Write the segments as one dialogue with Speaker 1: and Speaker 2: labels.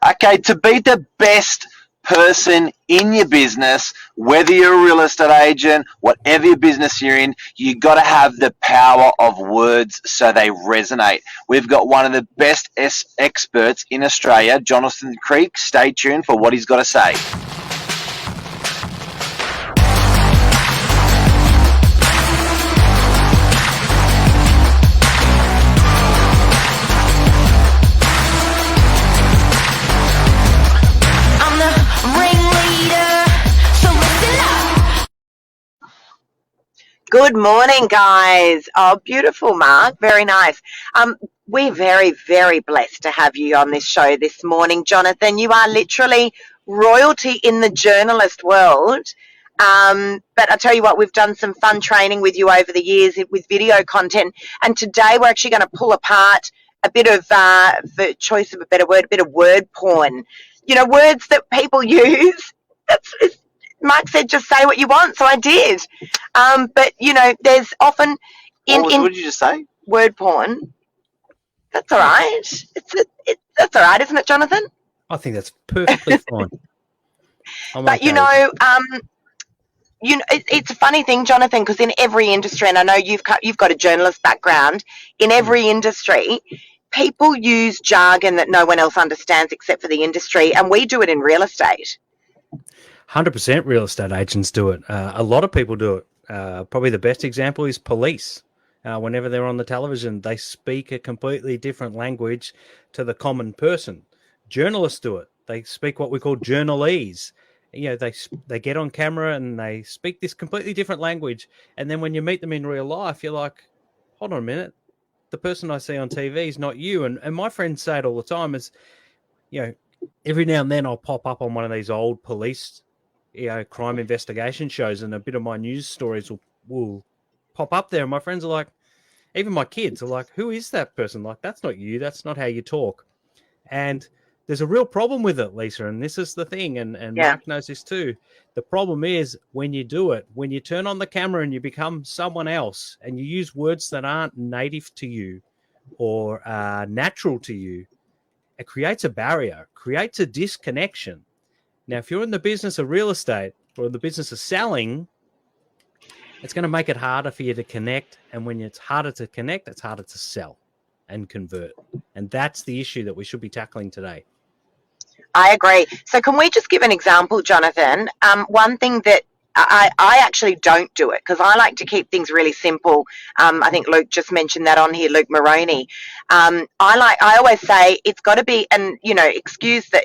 Speaker 1: Okay, to be the best person in your business, whether you're a real estate agent, whatever your business you're in, you got to have the power of words so they resonate. We've got one of the best experts in Australia, Jonathan Creek. Stay tuned for what he's got to say.
Speaker 2: Good morning, guys. Oh, beautiful, Mark. Very nice. We're very, very blessed to have you on this show this morning, Jonathan. You are literally royalty in the journalist world. But I tell you what, we've done some fun training with you over the years with video content. And today we're actually going to pull apart a bit of, for choice of a better word, a bit of word porn. You know, words that people use. Mark said, just say what you want, so I did. But, you know, there's often...
Speaker 1: What did you just say?
Speaker 2: Word porn. That's all right. That's all right, isn't it, Jonathan?
Speaker 3: I think that's perfectly fine.
Speaker 2: But, you know, it's a funny thing, Jonathan, because in every industry, and I know you've got a journalist background, in every industry, people use jargon that no one else understands except for the industry, and we do it in real estate.
Speaker 3: 100% real estate agents do it. A lot of people do it. Probably the best example is police. Whenever they're on the television, they speak a completely different language to the common person. Journalists do it. They speak what we call journalese. You know, they get on camera and they speak this completely different language. And then when you meet them in real life, you're like, hold on a minute. The person I see on TV is not you. And my friends say it all the time is, you know, every now and then I'll pop up on one of these old police crime investigation shows, and a bit of my news stories will pop up there. And my friends are like, even my kids are like, who is that person? Like, that's not you. That's not how you talk. And there's a real problem with it, Lisa. And this is the thing. And Mark knows this too. The problem is when you do it, when you turn on the camera and you become someone else and you use words that aren't native to you or natural to you, it creates a barrier, creates a disconnection. Now, if you're in the business of real estate or the business of selling, it's going to make it harder for you to connect. And when it's harder to connect, it's harder to sell and convert. And that's the issue that we should be tackling today.
Speaker 2: I agree. So can we just give an example, Jonathan? One thing that I actually don't do it because I like to keep things really simple. I think Luke just mentioned that on here, Luke Moroney. I always say it's got to be, and you know, excuse the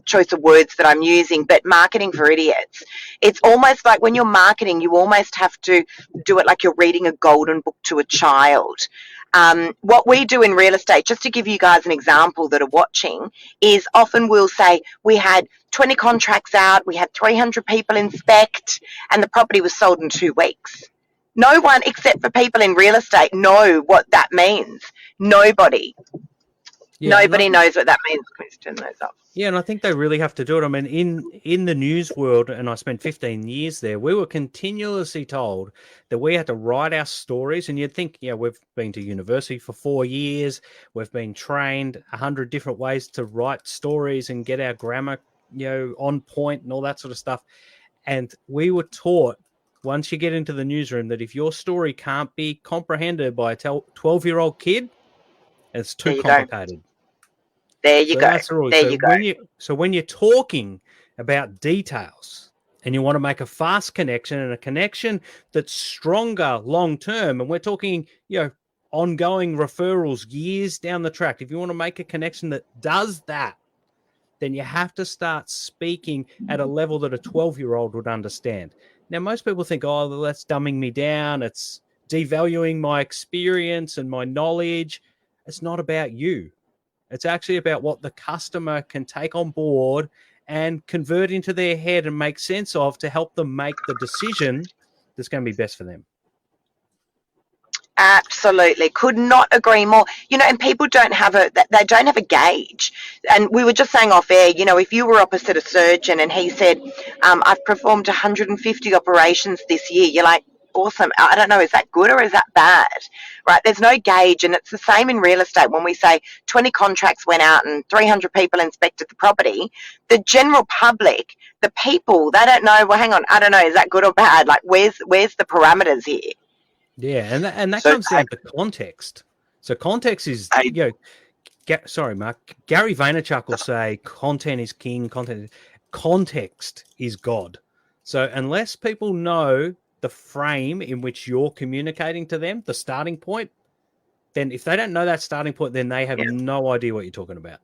Speaker 2: choice of words that I'm using, but marketing for idiots. It's almost like when you're marketing, you almost have to do it like you're reading a golden book to a child. What we do in real estate, just to give you guys an example that are watching, is often we'll say we had 20 contracts out, we had 300 people inspect, and the property was sold in 2 weeks. No one except for people in real estate know what that means. Nobody. Nobody knows what that means. Can we just turn those up?
Speaker 3: Yeah, and I think they really have to do it. I mean, in the news world, and I spent 15 years there, we were continuously told that we had to write our stories. And you'd think, we've been to university for 4 years. We've been trained 100 different ways to write stories and get our grammar, on point and all that sort of stuff. And we were taught, once you get into the newsroom, that if your story can't be comprehended by a 12-year-old kid, it's too complicated.
Speaker 2: There you go. There you go.
Speaker 3: So when you're talking about details and you want to make a fast connection and a connection that's stronger long term, and we're talking, ongoing referrals years down the track. If you want to make a connection that does that, then you have to start speaking at a level that a 12-year-old would understand. Now, most people think, oh, that's dumbing me down. It's devaluing my experience and my knowledge. It's not about you. It's actually about what the customer can take on board and convert into their head and make sense of to help them make the decision that's going to be best for them.
Speaker 2: Absolutely. Could not agree more. And people don't have a gauge. And we were just saying off air, if you were opposite a surgeon and he said, I've performed 150 operations this year, you're like, awesome. I don't know, is that good or is that bad? Right? There's no gauge, and it's the same in real estate. When we say 20 contracts went out and 300 people inspected the property, the general public, the people, they don't know, well, hang on, I don't know, is that good or bad? Like, where's the parameters here?
Speaker 3: Yeah, and that
Speaker 1: So,
Speaker 3: comes down to context. So context is, sorry, Mark. Gary Vaynerchuk will say content is king, context is God. So unless people know the frame in which you're communicating to them, the starting point, then if they don't know that starting point, then they have no idea what you're talking about.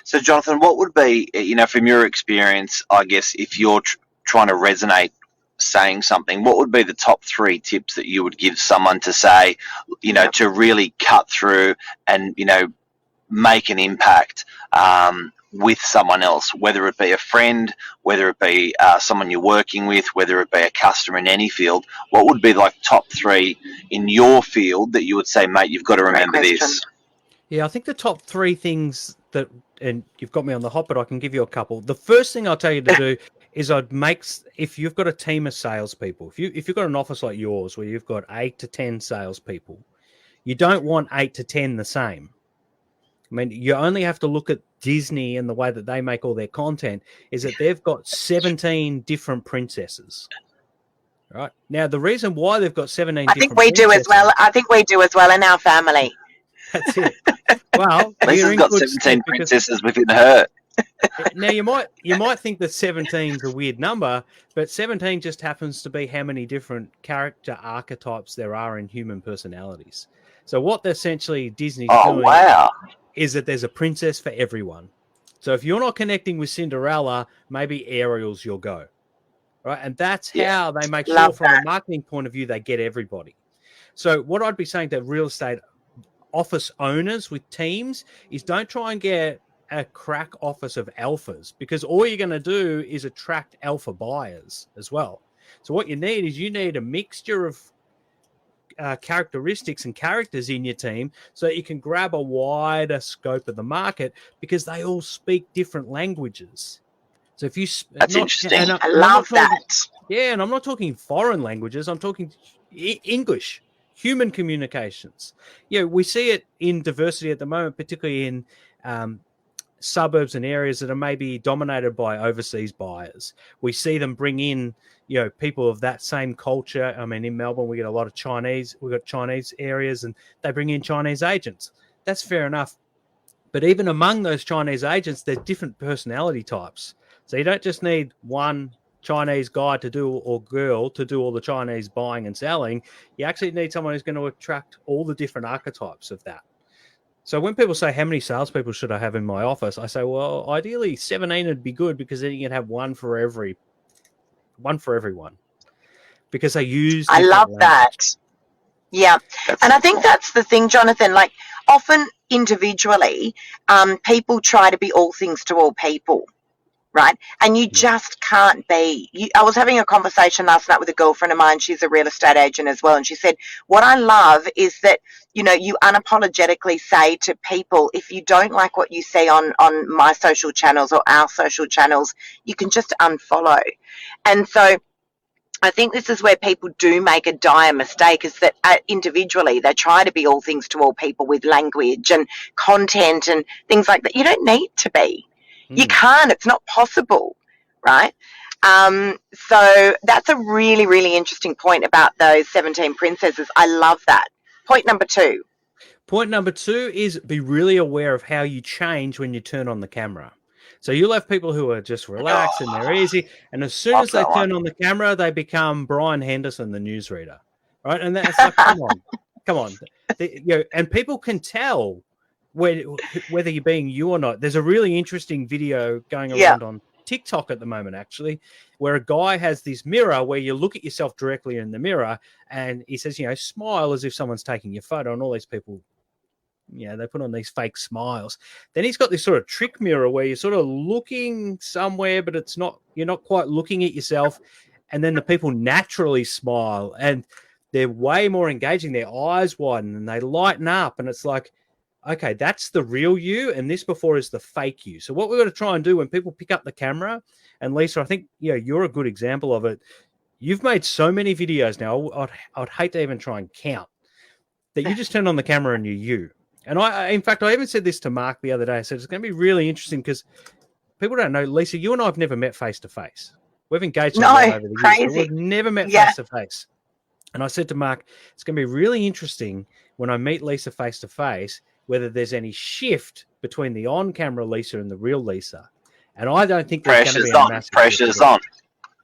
Speaker 1: So, Jonathan, what would be, from your experience, I guess, if you're trying to resonate saying something, what would be the top 3 tips that you would give someone to say, to really cut through and, make an impact with someone else, whether it be a friend, whether it be someone you're working with, whether it be a customer in any field? What would be like top 3 in your field that you would say, mate, you've got to remember this?
Speaker 3: Yeah, I think the top 3 things that, and you've got me on the hop, but I can give you a couple. The first thing I'll tell you to do is if you've got a team of salespeople, if you've got an office like yours where you've got 8 to 10 salespeople, you don't want 8 to 10 the same. I mean, you only have to look at Disney and the way that they make all their content is that they've got 17 different princesses. Right? Now, the reason why they've got 17
Speaker 2: I think we do as well. I think we do as well in our family.
Speaker 3: That's it. Well,
Speaker 1: Lisa's got 17 princesses within her.
Speaker 3: Now, you might think that 17 is a weird number, but 17 just happens to be how many different character archetypes there are in human personalities. So what essentially Disney's doing is that there's a princess for everyone. So if you're not connecting with Cinderella, maybe Ariel's your go. Right? And that's how they make sure from a marketing point of view, they get everybody. So what I'd be saying to real estate office owners with teams is don't try and get a crack office of alphas, because all you're going to do is attract alpha buyers as well. So what you need a mixture of characteristics and characters in your team so that you can grab a wider scope of the market, because they all speak different languages. So if you
Speaker 1: that's interesting.
Speaker 2: I love that.
Speaker 3: Yeah, and I'm not talking foreign languages. I'm talking English, human communications. We see it in diversity at the moment, particularly in suburbs and areas that are maybe dominated by overseas buyers. We see them bring in people of that same culture. I mean, in Melbourne, we get a lot of Chinese. We've got Chinese areas, and they bring in Chinese agents. That's fair enough. But even among those Chinese agents, there's different personality types. So you don't just need one Chinese guy or girl to do all the Chinese buying and selling. You actually need someone who's going to attract all the different archetypes of that. So when people say, how many salespeople should I have in my office? I say, well, ideally 17 would be good, because then you can have one for everyone, because they use.
Speaker 2: I love that. Yeah. And I think that's the thing, Jonathan, like often individually, people try to be all things to all people. Right. And you just can't be. I was having a conversation last night with a girlfriend of mine. She's a real estate agent as well. And she said, what I love is that, you unapologetically say to people, if you don't like what you see on my social channels or our social channels, you can just unfollow. And so I think this is where people do make a dire mistake, is that individually they try to be all things to all people with language and content and things like that. You don't need to be. You can't. It's not possible, right? So that's a really, really interesting point about those 17 princesses. I love that. Point number 2.
Speaker 3: Point number 2 is be really aware of how you change when you turn on the camera. So you'll have people who are just relaxed and they're easy, and as soon as they turn on the camera, they become Brian Henderson, the newsreader, right? And that's like, come on. And people can tell whether you're being you or not. There's a really interesting video going around on TikTok at the moment, actually, where a guy has this mirror where you look at yourself directly in the mirror, and he says, smile as if someone's taking your photo, and all these people, they put on these fake smiles. Then he's got this sort of trick mirror where you're sort of looking somewhere, but you're not quite looking at yourself, and then the people naturally smile, and they're way more engaging. Their eyes widen and they lighten up, and it's like, okay, that's the real you, and this before is the fake you. So what we've got to try and do when people pick up the camera, and Lisa, I think you're a good example of it. You've made so many videos now. I'd hate to even try and count that you just turn on the camera and you're you. And in fact, I even said this to Mark the other day. I said it's going to be really interesting because people don't know, Lisa, you and I have never met face to face. We've engaged over the years, but we've never met face to face. And I said to Mark, it's going to be really interesting when I meet Lisa face to face, whether there's any shift between the on-camera Lisa and the real Lisa. And I don't think there's going to be a massive
Speaker 1: pressure's on.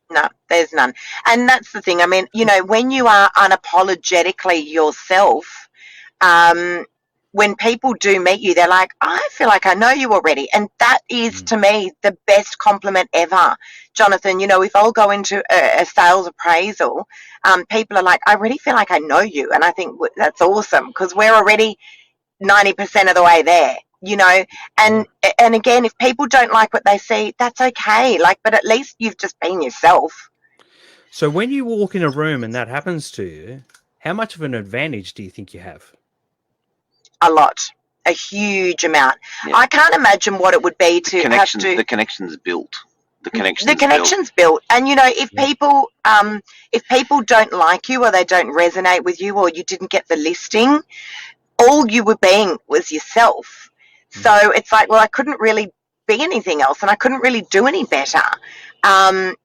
Speaker 2: No, there's none. And that's the thing. I mean, you know, when you are unapologetically yourself, when people do meet you, they're like, I feel like I know you already. And that is, to me, the best compliment ever. Jonathan, you know, if I'll go into a sales appraisal, people are like, I already feel like I know you. And I think that's awesome because we're already 90% of the way there. You know, and again, if people don't like what they see, that's okay. Like, but at least you've just been yourself.
Speaker 3: So when you walk in a room and that happens to you, how much of an advantage do you think you have?
Speaker 2: A lot, a huge amount. Yeah. I can't imagine what it would be to have to.
Speaker 1: The connection's built. The
Speaker 2: connection's built. And you know, if people don't like you or they don't resonate with you or you didn't get the listing, all you were being was yourself. So it's like, well, I couldn't really be anything else and I couldn't really do any better. And,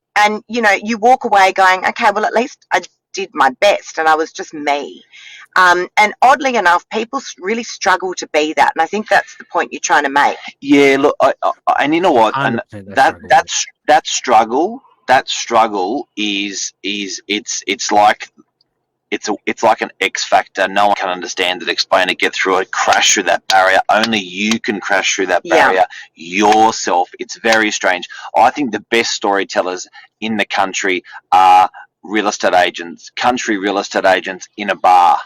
Speaker 2: you know, you walk away going, okay, well, at least I did my best and I was just me. And oddly enough, people really struggle to be that. And I think that's the point you're trying to make.
Speaker 1: Yeah, look, and you know what? And that struggle is it's like, it's like an X factor. No one can understand it, explain it, get through it, crash through that barrier. Only you can crash through that barrier yourself. It's very strange. I think the best storytellers in the country are real estate agents, country real estate agents in a bar,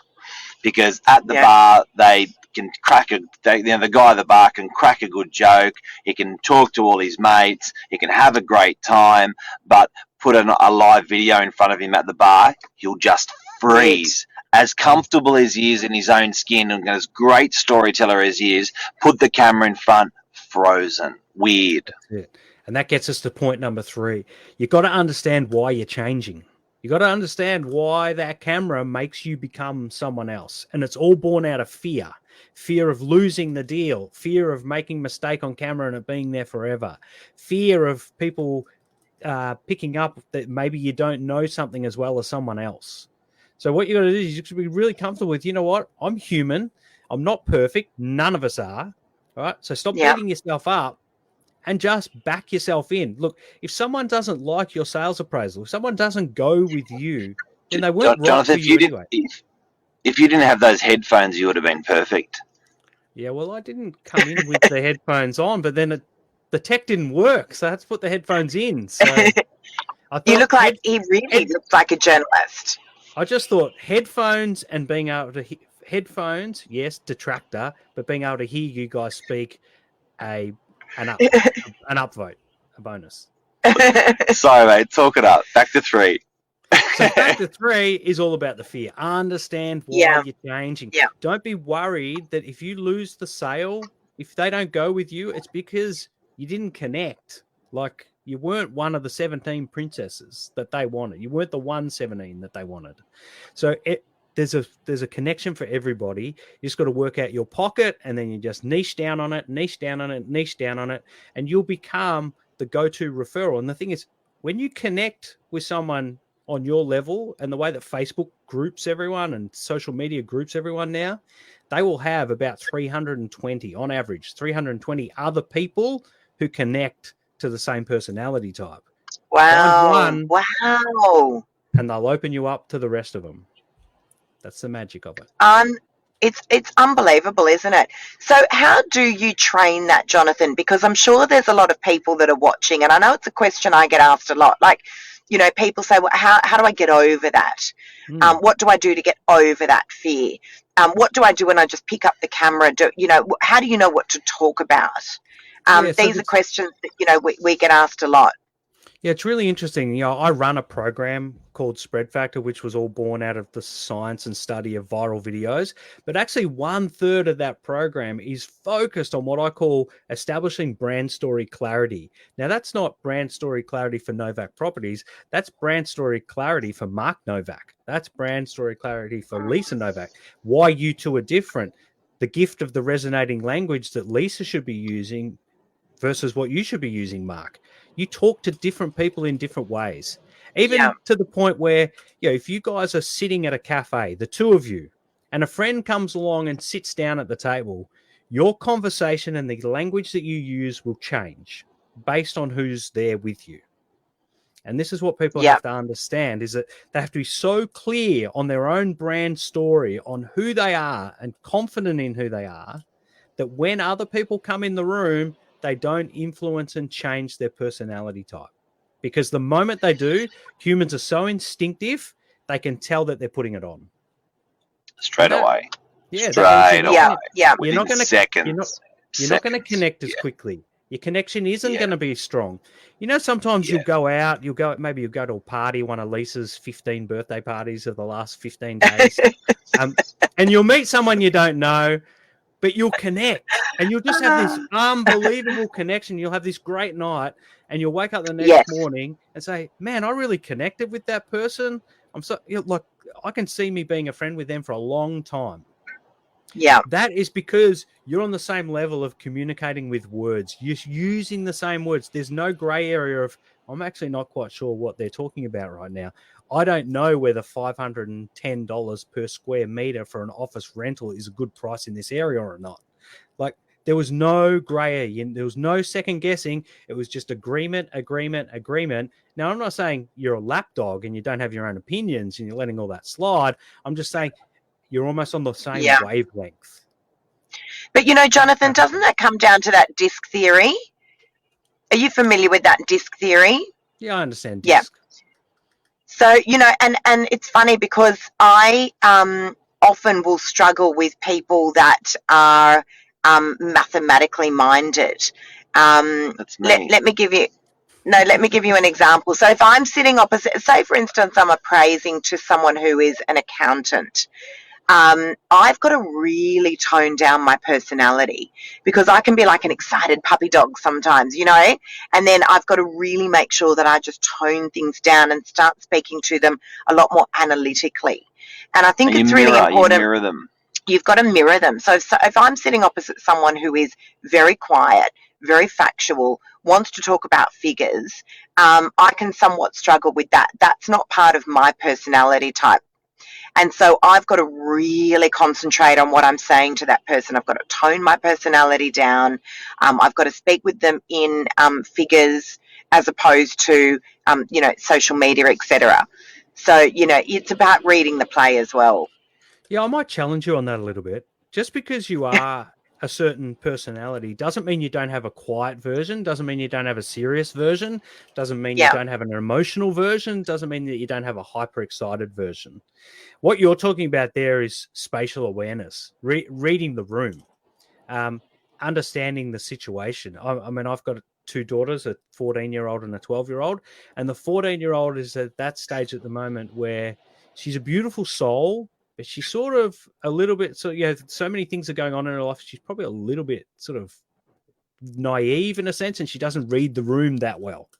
Speaker 1: because at the bar they can the guy at the bar can crack a good joke. He can talk to all his mates. He can have a great time, but put a live video in front of him at the bar, he'll just freeze. As comfortable as he is in his own skin and as great storyteller as he is, put the camera in front, frozen, weird.
Speaker 3: That's it. And that gets us to point number 3. You've got to understand why you're changing. You've got to understand why that camera makes you become someone else. And it's all born out of fear. Fear of losing the deal. Fear of making a mistake on camera and it being there forever. Fear of people picking up that maybe you don't know something as well as someone else. So what you got to do is you should be really comfortable with, you know what? I'm human. I'm not perfect. None of us are. All right. So stop beating yourself up and just back yourself in. Look, if someone doesn't like your sales appraisal, if someone doesn't go with you, then they weren't right for you anyway.
Speaker 1: If you didn't have those headphones, you would have been perfect.
Speaker 3: Yeah, well, I didn't come in with the headphones on, but then the tech didn't work, so I had to put the headphones in. So
Speaker 2: he really looks like a journalist.
Speaker 3: I just thought headphones and being able to headphones, yes, detractor, but being able to hear you guys speak an upvote, a bonus.
Speaker 1: Sorry, mate. Talk it up. Back to 3.
Speaker 3: So back to 3 is all about the fear. Understand why you're changing. Yeah. Don't be worried that if you lose the sale, if they don't go with you, it's because you didn't connect. Like you weren't one of the 17 princesses that they wanted. You weren't the 117 that they wanted. So there's a connection for everybody. You just got to work out your pocket and then you just niche down on it, and you'll become the go-to referral. And the thing is, when you connect with someone on your level and the way that Facebook groups everyone and social media groups everyone now, they will have about 320 on average, 320 other people who connect to the same personality type.
Speaker 2: Wow. Wow.
Speaker 3: And they'll open you up to the rest of them. That's the magic of it.
Speaker 2: It's unbelievable, isn't it? So how do you train that, Jonathan? Because I'm sure there's a lot of people that are watching, and I know it's a question I get asked a lot. Like, you know, people say, well, how do I get over that? What do I do to get over that fear? What do I do when I just pick up the camera? How do you know what to talk about? These are questions that, you know, we get asked a lot.
Speaker 3: Yeah, it's really interesting. I run a program called Spread Factor, which was all born out of the science and study of viral videos. But actually, 1/3 of that program is focused on what I call establishing brand story clarity. Now, that's not brand story clarity for Novak Properties. That's brand story clarity for Mark Novak. That's brand story clarity for Lisa Novak. Why you two are different. The gift of the resonating language that Lisa should be using versus what you should be using, Mark. You talk to different people in different ways,
Speaker 2: Yeah.
Speaker 3: even to the point where, if you guys are sitting at a cafe, the two of you, and a friend comes along and sits down at the table, your conversation and the language that you use will change based on who's there with you. And this is what people
Speaker 2: Yeah.
Speaker 3: have to understand, is that they have to be so clear on their own brand story, on who they are and confident in who they are, that when other people come in the room, they don't influence and change their personality type. Because the moment they do, humans are so instinctive, they can tell that they're putting it on.
Speaker 1: Straight away.
Speaker 3: Yeah,
Speaker 1: Straight away.
Speaker 2: Yeah. Yeah.
Speaker 3: You're not going to
Speaker 1: seconds.
Speaker 3: you're not going to connect as
Speaker 1: Yeah.
Speaker 3: quickly. Your connection isn't
Speaker 1: Yeah.
Speaker 3: going to be strong. Sometimes
Speaker 1: Yeah.
Speaker 3: you'll go out, you'll go to a party, one of Lisa's 15 birthday parties of the last 15 days, and you'll meet someone you don't know, but you'll connect, and you'll just have this unbelievable connection. You'll have this great night, and you'll wake up the next
Speaker 2: Yes.
Speaker 3: morning and say, "Man, I really connected with that person. Like I can see me being a friend with them for a long time."
Speaker 2: Yeah.
Speaker 3: That is because you're on the same level of communicating with words. You're using the same words. There's no gray area of, I'm actually not quite sure what they're talking about right now. I don't know whether $510 per square meter for an office rental is a good price in this area or not. Like, there was no gray area. There was no second guessing. It was just agreement. Now, I'm not saying you're a lapdog and you don't have your own opinions and you're letting all that slide. I'm just saying you're almost on the same
Speaker 2: Yeah.
Speaker 3: wavelength.
Speaker 2: But Jonathan, doesn't that come down to that disc theory? Are you familiar with that disc theory?
Speaker 3: Yeah, I understand.
Speaker 2: Yeah.
Speaker 3: Disc.
Speaker 2: So, and it's funny because I often will struggle with people that are mathematically minded.
Speaker 1: That's me.
Speaker 2: Let me give you an example. So if I'm sitting opposite, say for instance, I'm appraising to someone who is an accountant. I've got to really tone down my personality because I can be like an excited puppy dog sometimes, and then I've got to really make sure that I just tone things down and start speaking to them a lot more analytically. And I think it's really important.
Speaker 1: You mirror them.
Speaker 2: You've got to mirror them. So if I'm sitting opposite someone who is very quiet, very factual, wants to talk about figures, I can somewhat struggle with that. That's not part of my personality type. And so I've got to really concentrate on what I'm saying to that person. I've got to tone my personality down. I've got to speak with them in figures as opposed to, social media, etc. So, it's about reading the play as well.
Speaker 3: Yeah, I might challenge you on that a little bit. Just because you are a certain personality doesn't mean you don't have a quiet version, doesn't mean you don't have a serious version, doesn't mean you don't have an emotional version, doesn't mean that you don't have a hyper-excited version. What you're talking about there is spatial awareness, reading the room, understanding the situation. I mean, I've got two daughters, a 14-year-old and a 12-year-old, and the 14-year-old is at that stage at the moment where she's a beautiful soul, but she's sort of a little bit, so many things are going on in her life. She's probably a little bit sort of naive in a sense, and she doesn't read the room that well.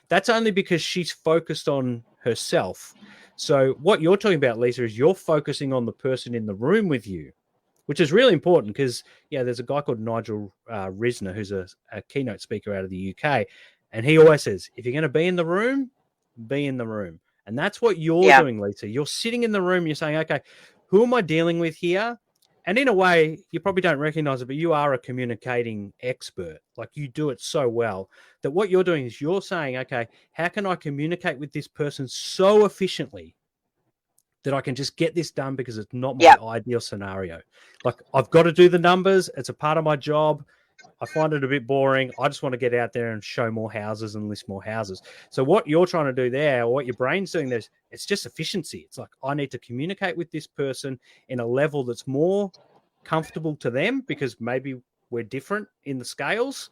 Speaker 3: That's only because she's focused on herself. So what you're talking about, Lisa, is you're focusing on the person in the room with you, which is really important because, there's a guy called Nigel Risner who's a keynote speaker out of the UK, and he always says, if you're going to be in the room, be in the room. And that's what you're doing, Lisa. You're sitting in the room, you're saying, okay, who am I dealing with here? And in a way, you probably don't recognize it, but you are a communicating expert. Like, you do it so well that what you're doing is you're saying, okay, how can I communicate with this person so efficiently that I can just get this done because it's not my ideal scenario? Like, I've got to do the numbers. It's a part of my job. I find it a bit boring. I just want to get out there and show more houses and list more houses. So what you're trying to do there, or what your brain's doing there, it's just efficiency. It's like, I need to communicate with this person in a level that's more comfortable to them because maybe we're different in the scales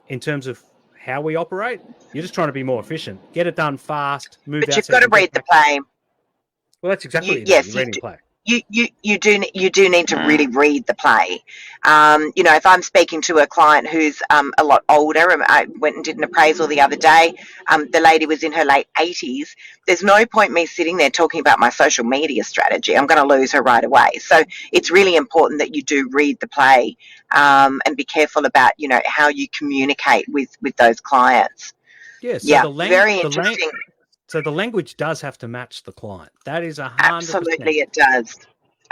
Speaker 3: in terms of how we operate. You're just trying to be more efficient, get it done fast, move
Speaker 2: But
Speaker 3: out.
Speaker 2: you've
Speaker 3: so
Speaker 2: got
Speaker 3: you
Speaker 2: to
Speaker 3: can get
Speaker 2: read the
Speaker 3: back.
Speaker 2: play.
Speaker 3: Well, that's exactly what
Speaker 2: Yes,
Speaker 3: you're reading play.
Speaker 2: you do need to really read the play. If I'm speaking to a client who's a lot older, and I went and did an appraisal the other day, the lady was in her late 80s. There's no point me sitting there talking about my social media strategy. I'm going to lose her right away. So it's really important that you do read the play, and be careful about how you communicate with those clients.
Speaker 3: Yeah. So
Speaker 2: very interesting.
Speaker 3: So the language does have to match the client. That is 100%.
Speaker 2: Absolutely, it does.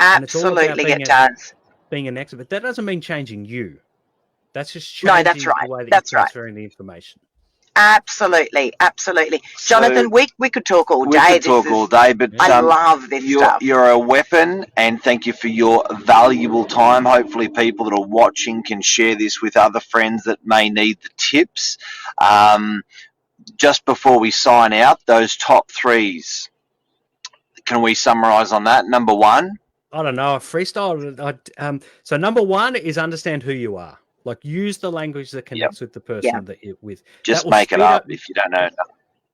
Speaker 3: And it's all about
Speaker 2: Absolutely, it does.
Speaker 3: being an expert. But that doesn't mean changing you. That's just
Speaker 2: No,
Speaker 3: changing
Speaker 2: that's right.
Speaker 3: the way that
Speaker 2: That's
Speaker 3: you're
Speaker 2: right.
Speaker 3: transferring the information.
Speaker 2: Absolutely, absolutely. Jonathan, we could talk all day.
Speaker 1: We could talk all day, but
Speaker 2: I love this stuff.
Speaker 1: You're a weapon, and thank you for your valuable time. Hopefully, people that are watching can share this with other friends that may need the tips. Just before we sign out, those top threes, can we summarize on that? Number one?
Speaker 3: I don't know. Freestyle. So number one is understand who you are. Like, use the language that connects with the person that you're with.
Speaker 1: Just make it up if you don't know.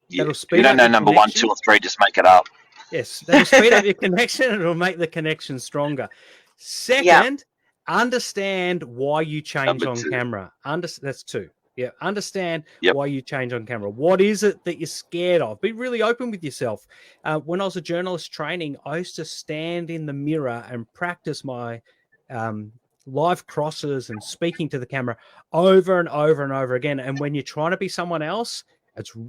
Speaker 1: If you don't know number 1, 2, or 3, just make it up.
Speaker 3: Yes, that'll speed up your connection and it'll make the connection stronger. Second, understand why you change on camera. That's 2. Yeah, understand why you change on camera. What is it that you're scared of? Be really open with yourself. When I was a journalist training, I used to stand in the mirror and practice my live crosses and speaking to the camera over and over and over again. And when you're trying to be someone else,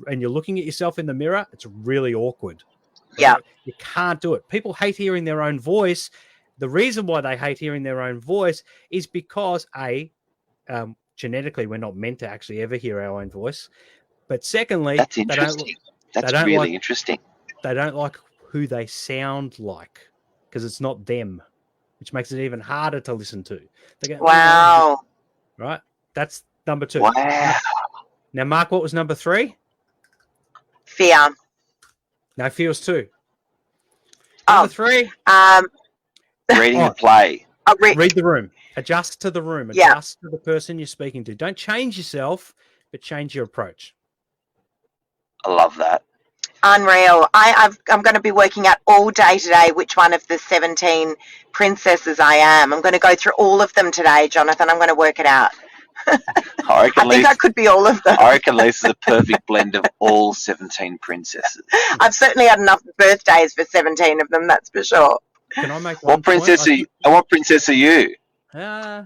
Speaker 3: and you're looking at yourself in the mirror, it's really awkward.
Speaker 2: Yeah.
Speaker 3: You can't do it. People hate hearing their own voice. The reason why they hate hearing their own voice is because genetically, we're not meant to actually ever hear our own voice. But secondly,
Speaker 1: that's interesting. That's really interesting.
Speaker 3: They don't like who they sound like because it's not them, which makes it even harder to listen to. They go,
Speaker 2: wow.
Speaker 3: Right? That's number 2.
Speaker 1: Wow.
Speaker 3: Now, Mark, what was number 3?
Speaker 2: Fear.
Speaker 3: No, fear's 2. Number 3.
Speaker 1: Reading the play.
Speaker 3: Read the room. Adjust to the room. Adjust to the person you're speaking to. Don't change yourself, but change your approach.
Speaker 1: I love that.
Speaker 2: Unreal. I'm going to be working out all day today which one of the 17 princesses I am. I'm going to go through all of them today, Jonathan. I'm going to work it out. I think I could be all of them.
Speaker 1: I reckon Lisa's a perfect blend of all 17 princesses.
Speaker 2: I've certainly had enough birthdays for 17 of them, that's for sure.
Speaker 3: Can I make
Speaker 1: what princess are you? What princess are you?
Speaker 3: I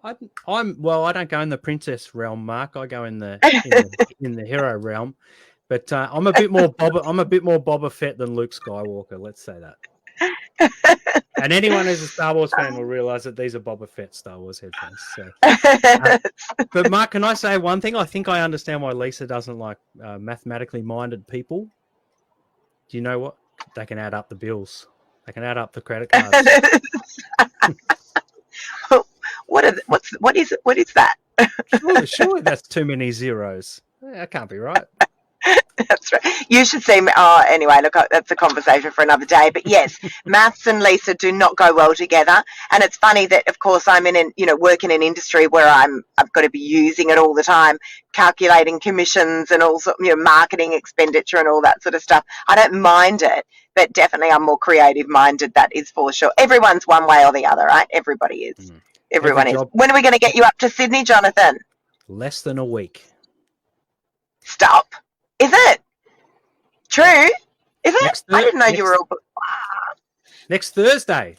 Speaker 3: don't go in the princess realm, Mark. I go in the in the hero realm. But I'm a bit more Boba Fett than Luke Skywalker. Let's say that. And anyone who's a Star Wars fan will realize that these are Boba Fett Star Wars headphones. So. But Mark, can I say one thing? I think I understand why Lisa doesn't like mathematically minded people. Do you know what? They can add up the bills. They can add up the credit cards.
Speaker 2: What is that?
Speaker 3: Surely that's too many zeros. That can't be right.
Speaker 2: That's right. You should see me. Oh, anyway, look, that's a conversation for another day. But yes, maths and Lisa do not go well together. And it's funny that, of course, I'm work in an industry where I've got to be using it all the time, calculating commissions and also, marketing expenditure and all that sort of stuff. I don't mind it, but definitely I'm more creative minded. That is for sure. Everyone's one way or the other, right? Everybody is. Everyone is. When are we going to get you up to Sydney, Jonathan?
Speaker 3: Less than a week.
Speaker 2: Stop. Is it? True? Is it? I didn't know you were all...
Speaker 3: Next Thursday.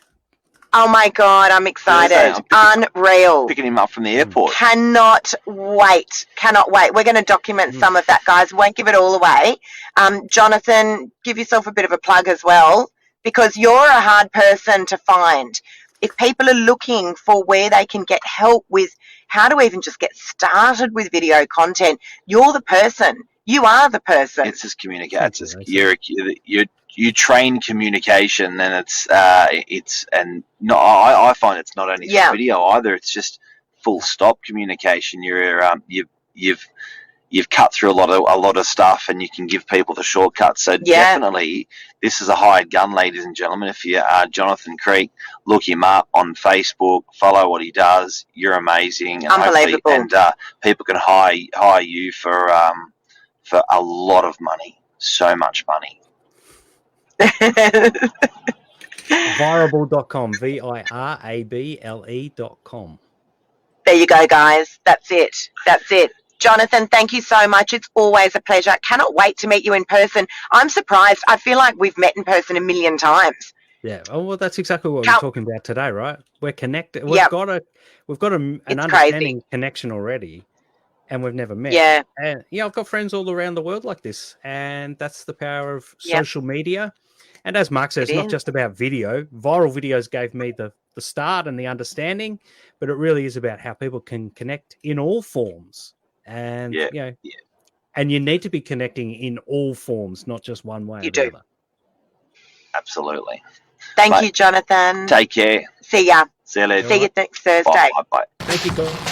Speaker 2: Oh, my God. I'm excited. Unreal.
Speaker 1: Picking him up from the airport.
Speaker 2: Cannot wait. Cannot wait. We're going to document some of that, guys. Won't give it all away. Jonathan, give yourself a bit of a plug as well, because you're a hard person to find. If people are looking for where they can get help with how to even just get started with video content, you're the person. You are the person.
Speaker 1: It's just communication. You train communication, and I find it's not only video either. It's just full stop communication. You've you've cut through a lot of stuff, and you can give people the shortcuts. So
Speaker 2: Yeah.
Speaker 1: definitely, this is a hired gun, ladies and gentlemen. If you are Jonathan Creek, look him up on Facebook, follow what he does. You're amazing, and
Speaker 2: Unbelievable.
Speaker 1: people can hire you for a lot of money, so much money.
Speaker 3: Virable.com, virable.com.
Speaker 2: There you go, guys. That's it. Jonathan, thank you so much. It's always a pleasure. I cannot wait to meet you in person. I'm surprised. I feel like we've met in person a million times.
Speaker 3: Yeah. Oh, well, that's exactly what we're talking about today, right? We're connected. We've got an understanding connection already, and we've never met.
Speaker 2: Yeah.
Speaker 3: And I've got friends all around the world like this, and that's the power of social media. And as Mark says, it's not just about video. Viral videos gave me the start and the understanding, but it really is about how people can connect in all forms. And and you need to be connecting in all forms, not just one way.
Speaker 2: You do.
Speaker 1: Absolutely.
Speaker 2: Thank you, Jonathan.
Speaker 1: Take care.
Speaker 2: See ya.
Speaker 1: See you later.
Speaker 2: See you next Thursday.
Speaker 1: Bye.
Speaker 3: Thank you, guys.